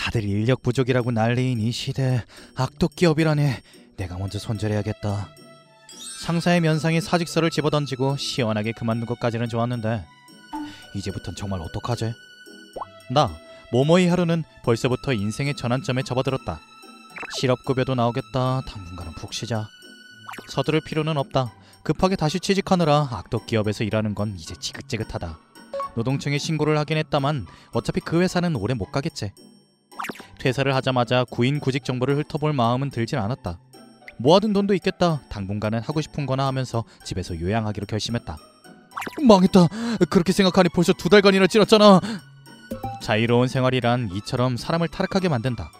다들 인력 부족이라고 난리인 이 시대, 악독 기업이라니. 내가 먼저 손절해야겠다. 상사의 면상에 사직서를 집어던지고 시원하게 그만둔 것까지는 좋았는데 이제부턴 정말 어떡하지? 나 모모이 하루는 벌써부터 인생의 전환점에 접어들었다. 실업급여도 나오겠다. 당분간은 푹 쉬자. 서두를 필요는 없다. 급하게 다시 취직하느라 악독 기업에서 일하는 건 이제 지긋지긋하다. 노동청에 신고를 하긴 했다만 어차피 그 회사는 오래 못 가겠지. 퇴사를 하자마자 구인 구직 정보를 훑어볼 마음은 들진 않았다. 모아둔 돈도 있겠다. 당분간은 하고 싶은 거나 하면서 집에서 요양하기로 결심했다. 망했다. 그렇게 생각하니 벌써 2달간이나 지났잖아. 자유로운 생활이란 이처럼 사람을 타락하게 만든다.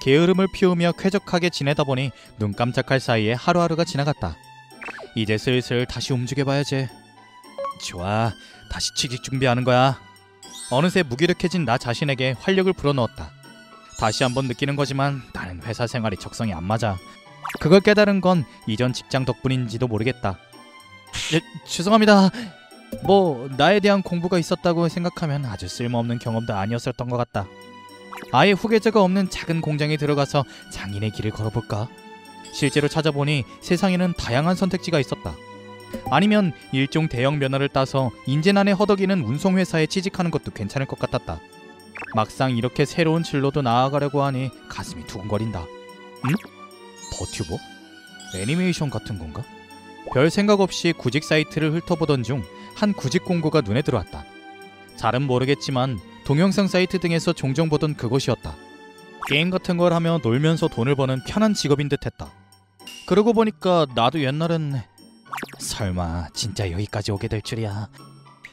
게으름을 피우며 쾌적하게 지내다 보니 눈 깜짝할 사이에 하루하루가 지나갔다. 이제 슬슬 다시 움직여봐야지. 좋아, 다시 취직 준비하는 거야. 어느새 무기력해진 나 자신에게 활력을 불어넣었다. 다시 한번 느끼는 거지만 나는 회사 생활이 적성이 안 맞아. 그걸 깨달은 건 이전 직장 덕분인지도 모르겠다. 죄송합니다. 뭐 나에 대한 공부가 있었다고 생각하면 아주 쓸모없는 경험도 아니었었던 것 같다. 아예 후계자가 없는 작은 공장에 들어가서 장인의 길을 걸어볼까? 실제로 찾아보니 세상에는 다양한 선택지가 있었다. 아니면 일종 대형 면허를 따서 인재난에 허덕이는 운송회사에 취직하는 것도 괜찮을 것 같았다. 막상 이렇게 새로운 진로도 나아가려고 하니 가슴이 두근거린다. 응? 버튜버? 애니메이션 같은 건가? 별 생각 없이 구직 사이트를 훑어보던 중 한 구직 공고가 눈에 들어왔다. 잘은 모르겠지만 동영상 사이트 등에서 종종 보던 그곳이었다. 게임 같은 걸 하며 놀면서 돈을 버는 편한 직업인 듯했다. 그러고 보니까 나도 옛날엔 설마 진짜 여기까지 오게 될 줄이야.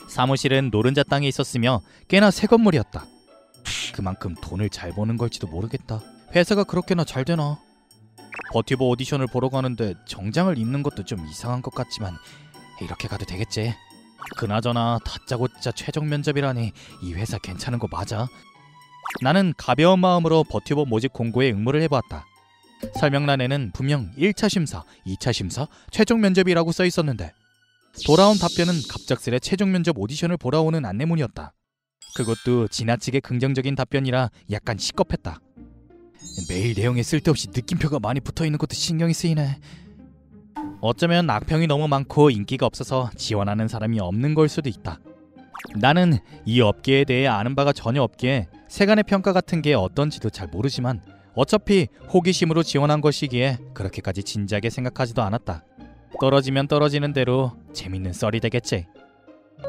사무실은 노른자 땅에 있었으며 꽤나 새 건물이었다. 그만큼 돈을 잘 버는 걸지도 모르겠다. 회사가 그렇게나 잘 되나? 버튜버 오디션을 보러 가는데 정장을 입는 것도 좀 이상한 것 같지만 이렇게 가도 되겠지. 그나저나 다짜고짜 최종 면접이라니 이 회사 괜찮은 거 맞아? 나는 가벼운 마음으로 버튜버 모집 공고에 응모를 해보았다. 설명란에는 분명 1차 심사, 2차 심사, 최종 면접이라고 써있었는데 돌아온 답변은 갑작스레 최종 면접 오디션을 보러 오는 안내문이었다. 그것도 지나치게 긍정적인 답변이라 약간 시겁했다. 메일 내용에 쓸데없이 느낌표가 많이 붙어있는 것도 신경이 쓰이네. 어쩌면 악평이 너무 많고 인기가 없어서 지원하는 사람이 없는 걸 수도 있다. 나는 이 업계에 대해 아는 바가 전혀 없기에 세간의 평가 같은 게 어떤지도 잘 모르지만 어차피 호기심으로 지원한 것이기에 그렇게까지 진지하게 생각하지도 않았다. 떨어지면 떨어지는 대로 재밌는 썰이 되겠지.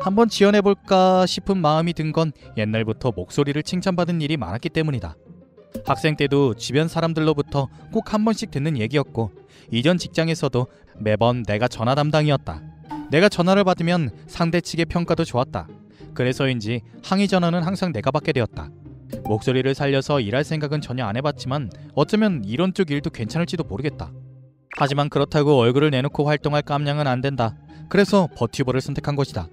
한번 지원해볼까 싶은 마음이 든 건 옛날부터 목소리를 칭찬받은 일이 많았기 때문이다. 학생 때도 주변 사람들로부터 꼭 한 번씩 듣는 얘기였고 이전 직장에서도 매번 내가 전화 담당이었다. 내가 전화를 받으면 상대 측의 평가도 좋았다. 그래서인지 항의 전화는 항상 내가 받게 되었다. 목소리를 살려서 일할 생각은 전혀 안 해봤지만 어쩌면 이런 쪽 일도 괜찮을지도 모르겠다. 하지만 그렇다고 얼굴을 내놓고 활동할 깜냥은 안 된다. 그래서 버튜버를 선택한 것이다.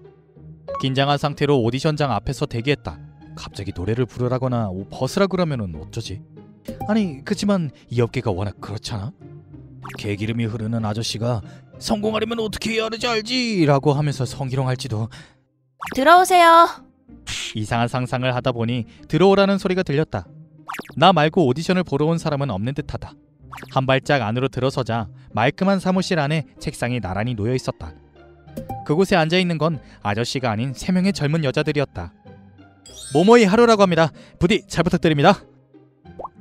긴장한 상태로 오디션장 앞에서 대기했다. 갑자기 노래를 부르라거나 옷 벗으라 그러면 어쩌지? 아니 그치만 이 업계가 워낙 그렇잖아. 개기름이 흐르는 아저씨가 성공하려면 어떻게 해야 하는지 알지? 라고 하면서 성희롱할지도. 들어오세요. 이상한 상상을 하다 보니 들어오라는 소리가 들렸다. 나 말고 오디션을 보러 온 사람은 없는 듯하다. 한 발짝 안으로 들어서자 말끔한 사무실 안에 책상이 나란히 놓여 있었다. 그곳에 앉아있는 건 아저씨가 아닌 3명의 젊은 여자들이었다. 모모이 하루라고 합니다. 부디 잘 부탁드립니다.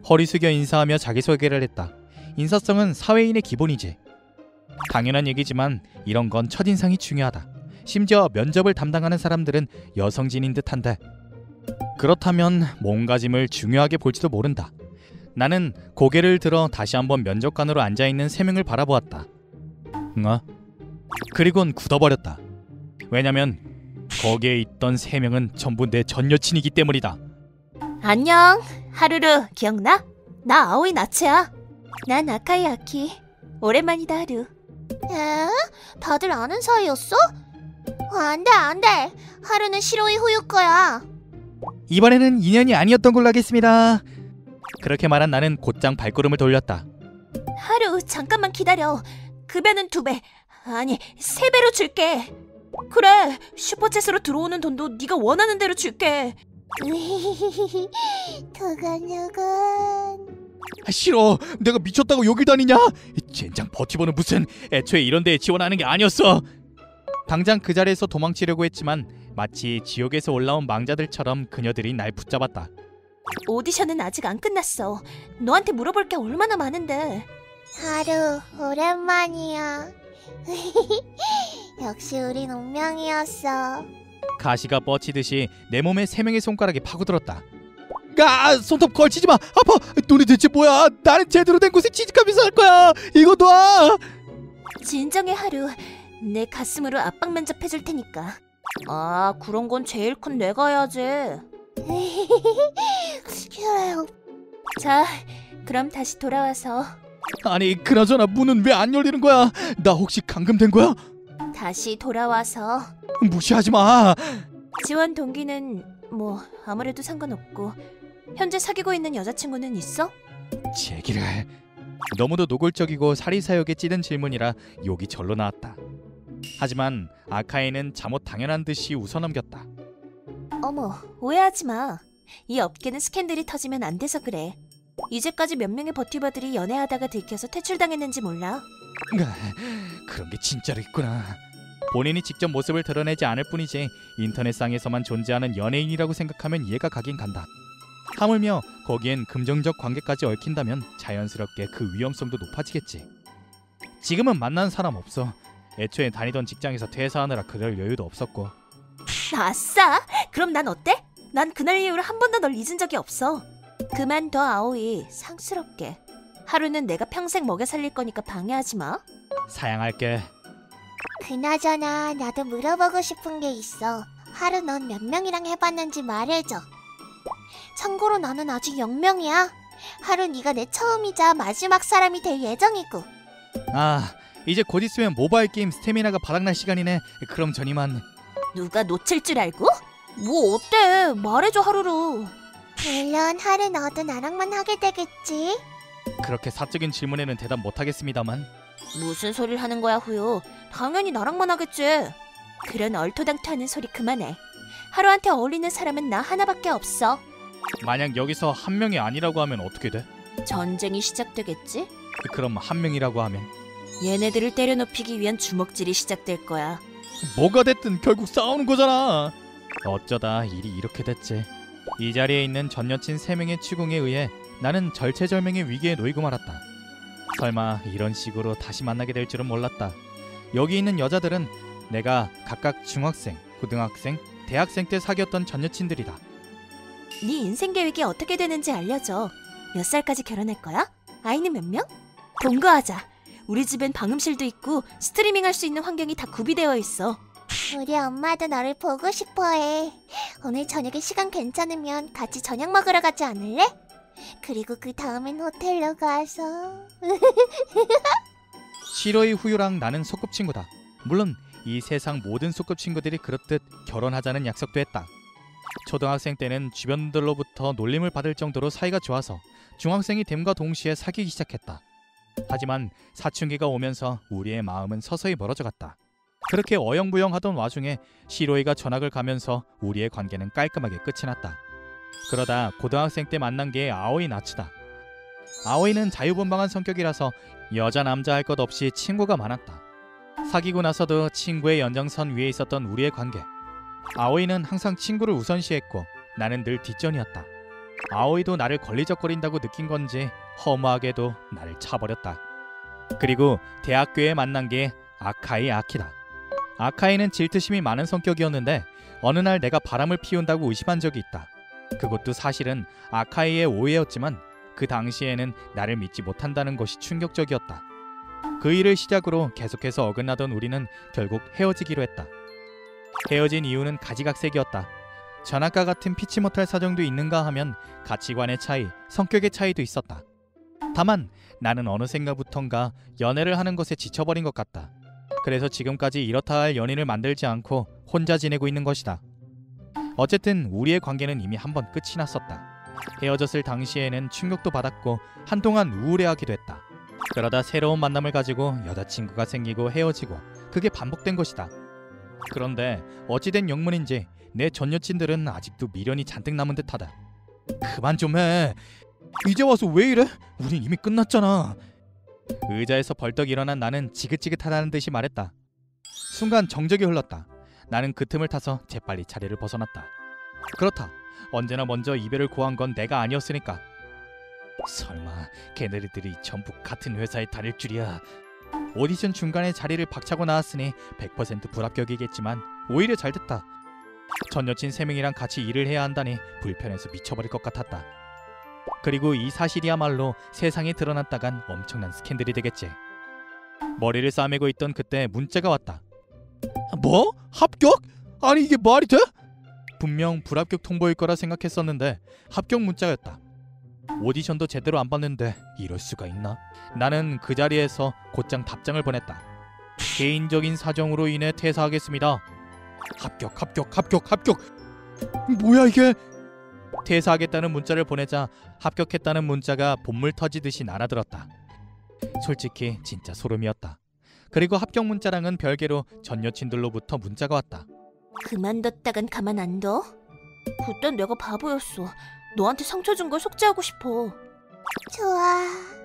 허리 숙여 인사하며 자기소개를 했다. 인사성은 사회인의 기본이지. 당연한 얘기지만 이런 건 첫인상이 중요하다. 심지어 면접을 담당하는 사람들은 여성진인 듯한데 그렇다면 몸가짐을 중요하게 볼지도 모른다. 나는 고개를 들어 다시 한번 면접관으로 앉아있는 3명을 바라보았다. 그리곤 굳어버렸다. 왜냐면 거기에 있던 3명은 전부 내 전 여친이기 때문이다. 안녕, 하루루. 기억나? 나 아오이 나츠야. 난 아카이 아키. 오랜만이다, 하루. 에? 다들 아는 사이였어? 안돼 안돼. 하루는 시로이 후유거야. 이번에는 인연이 아니었던 걸로 하겠습니다. 그렇게 말한 나는 곧장 발걸음을 돌렸다. 하루, 잠깐만 기다려. 급여는 2배, 아니 3배로 줄게. 그래, 슈퍼챗으로 들어오는 돈도 네가 원하는 대로 줄게. 두근두근. 싫어. 내가 미쳤다고 여길 다니냐? 젠장 버티버는 무슨. 애초에 이런 데에 지원하는 게 아니었어. 당장 그 자리에서 도망치려고 했지만 마치 지옥에서 올라온 망자들처럼 그녀들이 날 붙잡았다. 오디션은 아직 안 끝났어. 너한테 물어볼 게 얼마나 많은데. 하루, 오랜만이야. 역시 우린 운명이었어. 가시가 뻗치듯이 내 몸에 3명의 손가락이 파고들었다. 손톱 걸치지 마. 아파. 눈이 대체 뭐야? 나는 제대로 된 곳에 취직하면서 할 거야. 이거 놔. 진정해 하루. 내 가슴으로 압박 면접해줄 테니까. 아, 그런 건 제일 큰 내가 해야지. 그래요. 자, 그럼 다시 돌아와서. 아니 그나저나 문은 왜 안 열리는 거야? 나 혹시 감금된 거야? 다시 돌아와서. 무시하지 마. 지원 동기는 뭐 아무래도 상관없고. 현재 사귀고 있는 여자친구는 있어? 제기를. 너무도 노골적이고 사리사욕에 찌든 질문이라 욕이 절로 나왔다. 하지만 아카이는 잠옷 당연한 듯이 웃어넘겼다. 어머, 오해하지 마. 이 업계는 스캔들이 터지면 안 돼서 그래. 이제까지 몇 명의 버티버들이 연애하다가 들켜서 퇴출당했는지 몰라. 그런 게 진짜로 있구나. 본인이 직접 모습을 드러내지 않을 뿐이지 인터넷상에서만 존재하는 연예인이라고 생각하면 이해가 가긴 간다. 하물며 거기엔 금전적 관계까지 얽힌다면 자연스럽게 그 위험성도 높아지겠지. 지금은 만난 사람 없어. 애초에 다니던 직장에서 퇴사하느라 그럴 여유도 없었고. 아싸! 그럼 난 어때? 난 그날 이후로 한 번도 널 잊은 적이 없어. 그만둬 아오이. 상스럽게. 하루는 내가 평생 먹여 살릴 거니까 방해하지 마. 사양할게. 그나저나 나도 물어보고 싶은 게 있어. 하루 넌 몇 명이랑 해봤는지 말해줘. 참고로 나는 아직 0명이야. 하루 네가 내 처음이자 마지막 사람이 될 예정이고. 이제 곧 있으면 모바일 게임 스태미나가 바닥날 시간이네. 그럼 전 이만. 누가 놓칠 줄 알고? 뭐 어때? 말해줘 하루루. 물론 하루 너도 나랑만 하게 되겠지. 그렇게 사적인 질문에는 대답 못하겠습니다만. 무슨 소리를 하는 거야 후유. 당연히 나랑만 하겠지. 그런 얼토당토하는 소리 그만해. 하루한테 어울리는 사람은 나 하나밖에 없어. 만약 여기서 한 명이 아니라고 하면 어떻게 돼? 전쟁이 시작되겠지? 그럼 한 명이라고 하면? 얘네들을 때려눕히기 위한 주먹질이 시작될 거야. 뭐가 됐든 결국 싸우는 거잖아. 어쩌다 일이 이렇게 됐지. 이 자리에 있는 전 여친 3명의 추궁에 의해 나는 절체절명의 위기에 놓이고 말았다. 설마 이런 식으로 다시 만나게 될 줄은 몰랐다. 여기 있는 여자들은 내가 각각 중학생, 고등학생, 대학생 때 사귀었던 전 여친들이다. 네 인생 계획이 어떻게 되는지 알려줘. 몇 살까지 결혼할 거야? 아이는 몇 명? 동거하자. 우리 집엔 방음실도 있고 스트리밍 할 수 있는 환경이 다 구비되어 있어. 우리 엄마도 너를 보고 싶어해. 오늘 저녁에 시간 괜찮으면 같이 저녁 먹으러 가지 않을래? 그리고 그 다음엔 호텔로 가서. 시로이 후유랑 나는 소꿉친구다. 물론 이 세상 모든 소꿉친구들이 그렇듯 결혼하자는 약속도 했다. 초등학생 때는 주변들로부터 놀림을 받을 정도로 사이가 좋아서 중학생이 됨과 동시에 사귀기 시작했다. 하지만 사춘기가 오면서 우리의 마음은 서서히 멀어져 갔다. 그렇게 어영부영하던 와중에 시로이가 전학을 가면서 우리의 관계는 깔끔하게 끝이 났다. 그러다 고등학생 때 만난 게 아오이 나츠다. 아오이는 자유분방한 성격이라서 여자 남자 할 것 없이 친구가 많았다. 사귀고 나서도 친구의 연장선 위에 있었던 우리의 관계. 아오이는 항상 친구를 우선시했고 나는 늘 뒷전이었다. 아오이도 나를 걸리적거린다고 느낀 건지 허무하게도 나를 차버렸다. 그리고 대학교에 만난 게 아카이 아키다. 아카이는 질투심이 많은 성격이었는데 어느 날 내가 바람을 피운다고 의심한 적이 있다. 그것도 사실은 아카이의 오해였지만 그 당시에는 나를 믿지 못한다는 것이 충격적이었다. 그 일을 시작으로 계속해서 어긋나던 우리는 결국 헤어지기로 했다. 헤어진 이유는 가지각색이었다. 전학과 같은 피치 못할 사정도 있는가 하면 가치관의 차이, 성격의 차이도 있었다. 다만 나는 어느샌가부턴가 연애를 하는 것에 지쳐버린 것 같다. 그래서 지금까지 이렇다 할 연인을 만들지 않고 혼자 지내고 있는 것이다. 어쨌든 우리의 관계는 이미 한번 끝이 났었다. 헤어졌을 당시에는 충격도 받았고 한동안 우울해하기도 했다. 그러다 새로운 만남을 가지고 여자친구가 생기고 헤어지고 그게 반복된 것이다. 그런데 어찌된 영문인지 내 전 여친들은 아직도 미련이 잔뜩 남은 듯하다. 그만 좀 해. 이제 와서 왜 이래? 우린 이미 끝났잖아. 의자에서 벌떡 일어난 나는 지긋지긋하다는 듯이 말했다. 순간 정적이 흘렀다. 나는 그 틈을 타서 재빨리 자리를 벗어났다. 그렇다. 언제나 먼저 이별을 고한 건 내가 아니었으니까. 설마 걔네들이 전부 같은 회사에 다닐 줄이야. 오디션 중간에 자리를 박차고 나왔으니 100% 불합격이겠지만 오히려 잘 됐다. 전 여친 3명이랑 같이 일을 해야 한다니 불편해서 미쳐버릴 것 같았다. 그리고 이 사실이야말로 세상에 드러났다간 엄청난 스캔들이 되겠지. 머리를 싸매고 있던 그때 문자가 왔다. 뭐? 합격? 아니 이게 말이 돼? 분명 불합격 통보일 거라 생각했었는데 합격 문자였다. 오디션도 제대로 안 봤는데 이럴 수가 있나? 나는 그 자리에서 곧장 답장을 보냈다. 개인적인 사정으로 인해 퇴사하겠습니다. 합격. 뭐야 이게? 퇴사하겠다는 문자를 보내자 합격했다는 문자가 본물 터지듯이 날아들었다. 솔직히 진짜 소름이었다. 그리고 합격 문자랑은 별개로 전 여친들로부터 문자가 왔다. 그만뒀다간 가만 안 둬? 그땐 내가 바보였어. 너한테 상처 준 걸 속죄하고 싶어. 좋아.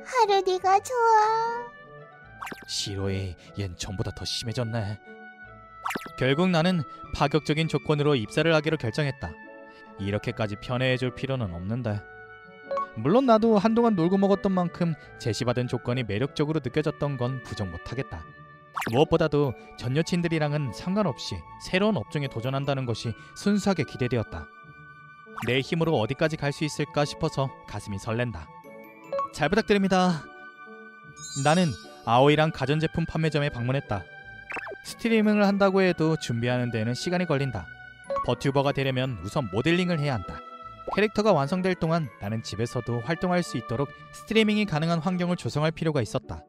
하루 네가 좋아. 싫어해. 얜 전보다 더 심해졌네. 결국 나는 파격적인 조건으로 입사를 하기로 결정했다. 이렇게까지 편애해줄 필요는 없는데. 물론 나도 한동안 놀고 먹었던 만큼 제시받은 조건이 매력적으로 느껴졌던 건 부정 못하겠다. 무엇보다도 전 여친들이랑은 상관없이 새로운 업종에 도전한다는 것이 순수하게 기대되었다. 내 힘으로 어디까지 갈 수 있을까 싶어서 가슴이 설렌다. 잘 부탁드립니다. 나는 아오이랑 가전제품 판매점에 방문했다. 스트리밍을 한다고 해도 준비하는 데는 시간이 걸린다. 버튜버가 되려면 우선 모델링을 해야 한다. 캐릭터가 완성될 동안 나는 집에서도 활동할 수 있도록 스트리밍이 가능한 환경을 조성할 필요가 있었다.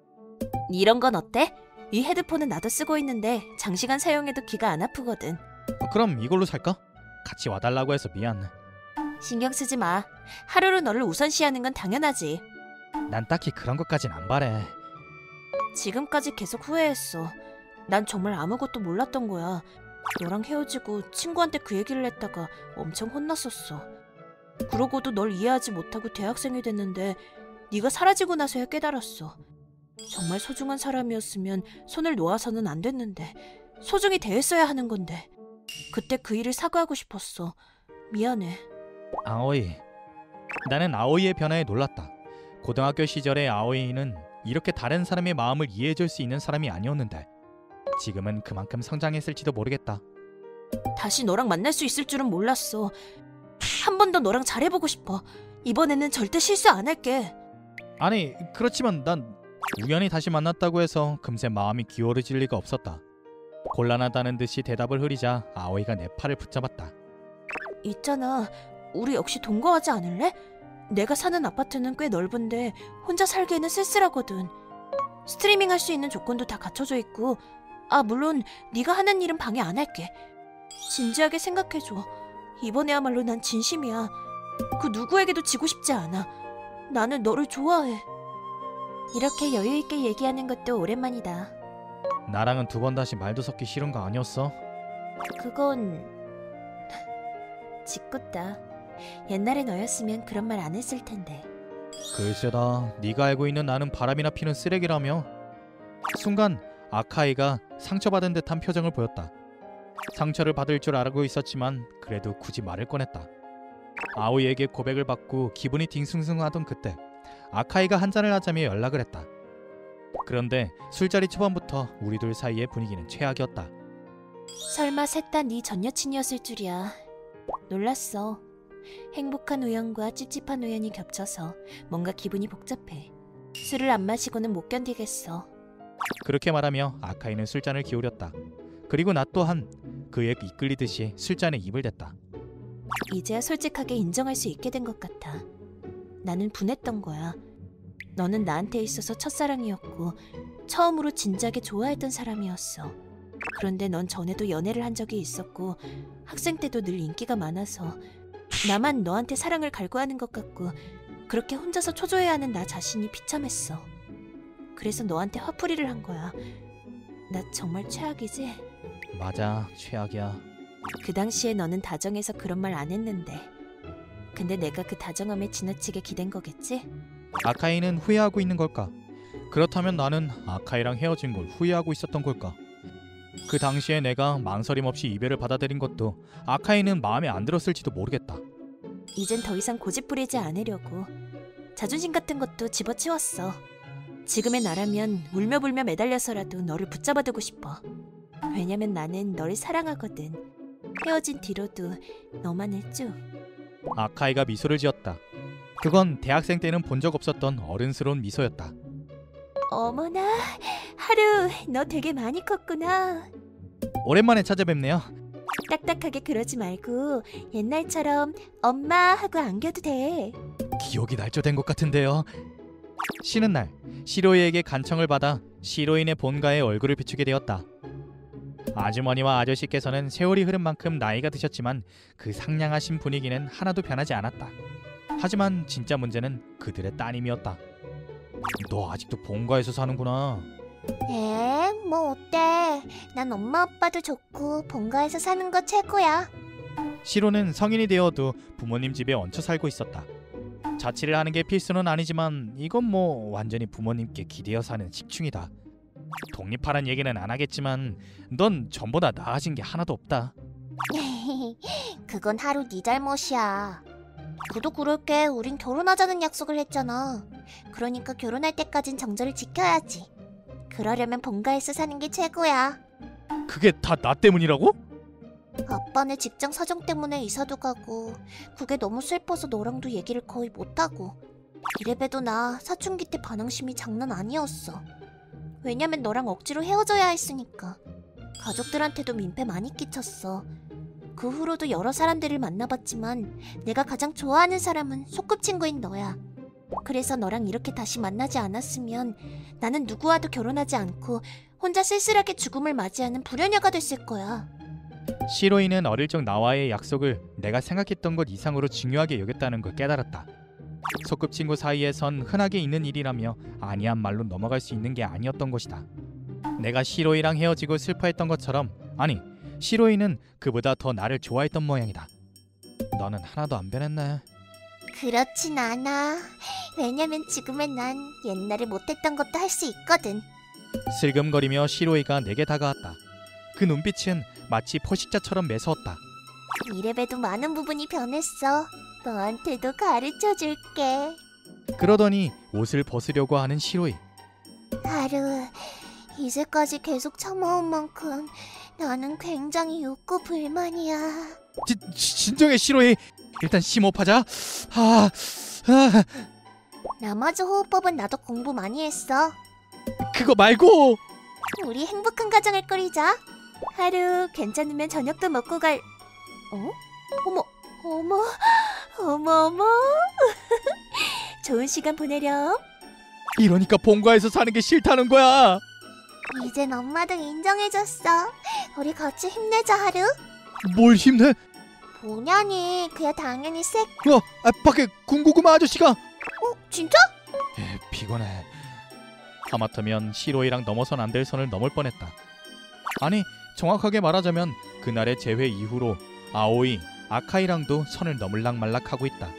이런 건 어때? 이 헤드폰은 나도 쓰고 있는데 장시간 사용해도 귀가 안 아프거든. 그럼 이걸로 살까? 같이 와달라고 해서 미안. 신경 쓰지 마. 하루로 너를 우선시하는 건 당연하지. 난 딱히 그런 것까진 안 바래. 지금까지 계속 후회했어. 난 정말 아무것도 몰랐던 거야. 너랑 헤어지고 친구한테 그 얘기를 했다가 엄청 혼났었어. 그러고도 널 이해하지 못하고 대학생이 됐는데 네가 사라지고 나서야 깨달았어. 정말 소중한 사람이었으면 손을 놓아서는 안 됐는데 소중히 대했어야 하는 건데. 그때 그 일을 사과하고 싶었어. 미안해. 아오이. 나는 아오이의 변화에 놀랐다. 고등학교 시절의 아오이는 이렇게 다른 사람의 마음을 이해해줄 수 있는 사람이 아니었는데 지금은 그만큼 성장했을지도 모르겠다. 다시 너랑 만날 수 있을 줄은 몰랐어. 한 번 더 너랑 잘해보고 싶어. 이번에는 절대 실수 안 할게. 아니 그렇지만 난 우연히 다시 만났다고 해서 금세 마음이 기울어질 리가 없었다. 곤란하다는 듯이 대답을 흐리자 아오이가 내 팔을 붙잡았다. 있잖아, 우리 역시 동거하지 않을래? 내가 사는 아파트는 꽤 넓은데 혼자 살기에는 쓸쓸하거든. 스트리밍 할 수 있는 조건도 다 갖춰져 있고, 물론 네가 하는 일은 방해 안 할게. 진지하게 생각해줘. 이번에야말로 난 진심이야. 그 누구에게도 지고 싶지 않아. 나는 너를 좋아해. 이렇게 여유 있게 얘기하는 것도 오랜만이다. 나랑은 두 번 다시 말도 섞기 싫은 거 아니었어? 그건 짓궂다. 옛날에 너였으면 그런 말 안 했을 텐데. 글쎄다. 네가 알고 있는 나는 바람이나 피는 쓰레기라며. 순간 아카이가 상처받은 듯한 표정을 보였다. 상처를 받을 줄 알고 있었지만 그래도 굳이 말을 꺼냈다. 아오이에게 고백을 받고 기분이 딩숭숭하던 그때 아카이가 한잔을 하자며 연락을 했다. 그런데 술자리 초반부터 우리 둘 사이의 분위기는 최악이었다. 설마 셋 다 네 전 여친이었을 줄이야. 놀랐어. 행복한 우연과 찝찝한 우연이 겹쳐서 뭔가 기분이 복잡해. 술을 안 마시고는 못 견디겠어. 그렇게 말하며 아카이는 술잔을 기울였다. 그리고 나 또한 그에 이끌리듯이 술잔에 입을 댔다. 이제야 솔직하게 인정할 수 있게 된 것 같아. 나는 분했던 거야. 너는 나한테 있어서 첫사랑이었고 처음으로 진작에 좋아했던 사람이었어. 그런데 넌 전에도 연애를 한 적이 있었고 학생 때도 늘 인기가 많아서 나만 너한테 사랑을 갈구하는 것 같고 그렇게 혼자서 초조해하는 나 자신이 비참했어. 그래서 너한테 화풀이를 한 거야. 나 정말 최악이지? 맞아, 최악이야. 그 당시에 너는 다정해서 그런 말 안 했는데. 근데 내가 그 다정함에 지나치게 기댄 거겠지? 아카이는 후회하고 있는 걸까? 그렇다면 나는 아카이랑 헤어진 걸 후회하고 있었던 걸까? 그 당시에 내가 망설임 없이 이별을 받아들인 것도 아카이는 마음에 안 들었을지도 모르겠다. 이젠 더 이상 고집 부리지 않으려고. 자존심 같은 것도 집어치웠어. 지금의 나라면 울며불며 매달려서라도 너를 붙잡아두고 싶어. 왜냐면 나는 너를 사랑하거든. 헤어진 뒤로도 너만을 쭉. 아카이가 미소를 지었다. 그건 대학생 때는 본 적 없었던 어른스러운 미소였다. 어머나, 하루 너 되게 많이 컸구나. 오랜만에 찾아뵙네요. 딱딱하게 그러지 말고 옛날처럼 엄마 하고 안겨도 돼. 기억이 날조된 것 같은데요. 쉬는 날 시로이에게 간청을 받아 시로인의 본가에 얼굴을 비추게 되었다. 아주머니와 아저씨께서는 세월이 흐른 만큼 나이가 드셨지만 그 상냥하신 분위기는 하나도 변하지 않았다. 하지만 진짜 문제는 그들의 따님이었다. 너 아직도 본가에서 사는구나. 에, 뭐 어때? 난 엄마 아빠도 좋고 본가에서 사는 거 최고야. 시로는 성인이 되어도 부모님 집에 얹혀 살고 있었다. 자취를 하는 게 필수는 아니지만 이건 뭐 완전히 부모님께 기대어 사는 식충이다. 독립하란 얘기는 안 하겠지만 넌 전보다 나아진 게 하나도 없다. 그건 하루 네 잘못이야. 그도 그럴게 우린 결혼하자는 약속을 했잖아. 그러니까 결혼할 때까진 정절을 지켜야지. 그러려면 본가에서 사는 게 최고야. 그게 다 나 때문이라고? 아빠네 직장 사정 때문에 이사도 가고 그게 너무 슬퍼서 너랑도 얘기를 거의 못하고 이래봬도 나 사춘기 때 반항심이 장난 아니었어. 왜냐면 너랑 억지로 헤어져야 했으니까. 가족들한테도 민폐 많이 끼쳤어. 그 후로도 여러 사람들을 만나봤지만 내가 가장 좋아하는 사람은 소꿉친구인 너야. 그래서 너랑 이렇게 다시 만나지 않았으면 나는 누구와도 결혼하지 않고 혼자 쓸쓸하게 죽음을 맞이하는 불효녀가 됐을 거야. 시로이는 어릴 적 나와의 약속을 내가 생각했던 것 이상으로 중요하게 여겼다는 걸 깨달았다. 소꿉친구 사이에선 흔하게 있는 일이라며 아니한 말로 넘어갈 수 있는 게 아니었던 것이다. 내가 시로이랑 헤어지고 슬퍼했던 것처럼, 아니, 시로이는 그보다 더 나를 좋아했던 모양이다. 너는 하나도 안 변했네. 그렇진 않아. 왜냐면 지금의 난 옛날에 못했던 것도 할 수 있거든. 슬금거리며 시로이가 내게 다가왔다. 그 눈빛은 마치 포식자처럼 매서웠다. 이래봬도 많은 부분이 변했어. 너한테도 가르쳐줄게. 그러더니 옷을 벗으려고 하는 시로이. 하루, 이제까지 계속 참아온 만큼 나는 굉장히 욕구 불만이야. 진정해 시로이. 일단 심호흡하자. 나마저 호흡법은 나도 공부 많이 했어. 그거 말고. 우리 행복한 가정을 꾸리자. 하루 괜찮으면 저녁도 먹고 갈. 어? 어머. 좋은 시간 보내렴. 이러니까 본가에서 사는 게 싫다는 거야. 이젠 엄마도 인정해줬어. 우리 같이 힘내자, 하루. 뭘 힘내? 뭐냐니, 그야 당연히 밖에 군고구마 아저씨가. 진짜? 피곤해. 하마터면 시로이랑 넘어선 안 될 선을 넘을 뻔했다. 아니, 정확하게 말하자면 그날의 재회 이후로 아오이, 아카이랑도 선을 넘을락말락하고 있다.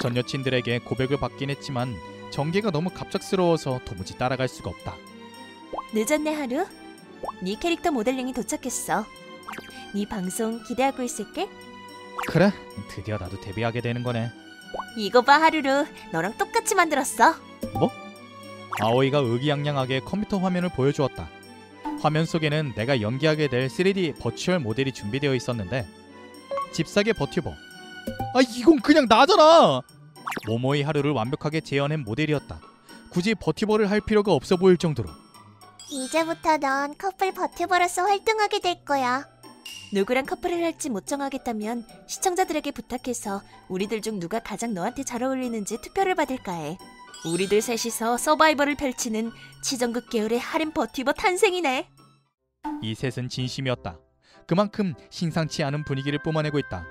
전 여친들에게 고백을 받긴 했지만 전개가 너무 갑작스러워서 도무지 따라갈 수가 없다. 늦었네 하루. 네 캐릭터 모델링이 도착했어. 네 방송 기대하고 있을게. 그래? 드디어 나도 데뷔하게 되는 거네. 이거 봐 하루루. 너랑 똑같이 만들었어. 뭐? 아오이가 의기양양하게 컴퓨터 화면을 보여주었다. 화면 속에는 내가 연기하게 될 3D 버추얼 모델이 준비되어 있었는데 집사계 버튜버. 이건 그냥 나잖아. 모모이 하루를 완벽하게 재현한 모델이었다. 굳이 버튜버를 할 필요가 없어 보일 정도로. 이제부터 넌 커플 버튜버로서 활동하게 될 거야. 누구랑 커플을 할지 못 정하겠다면 시청자들에게 부탁해서 우리들 중 누가 가장 너한테 잘 어울리는지 투표를 받을까 해. 우리들 셋이서 서바이벌을 펼치는 치정극 계열의 하렘 버튜버 탄생이네. 이 셋은 진심이었다. 그만큼 심상치 않은 분위기를 뿜어내고 있다.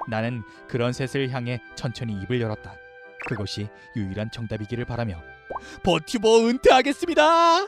나는 그런 셋을 향해 천천히 입을 열었다. 그것이 유일한 정답이기를 바라며 버튜버 은퇴하겠습니다.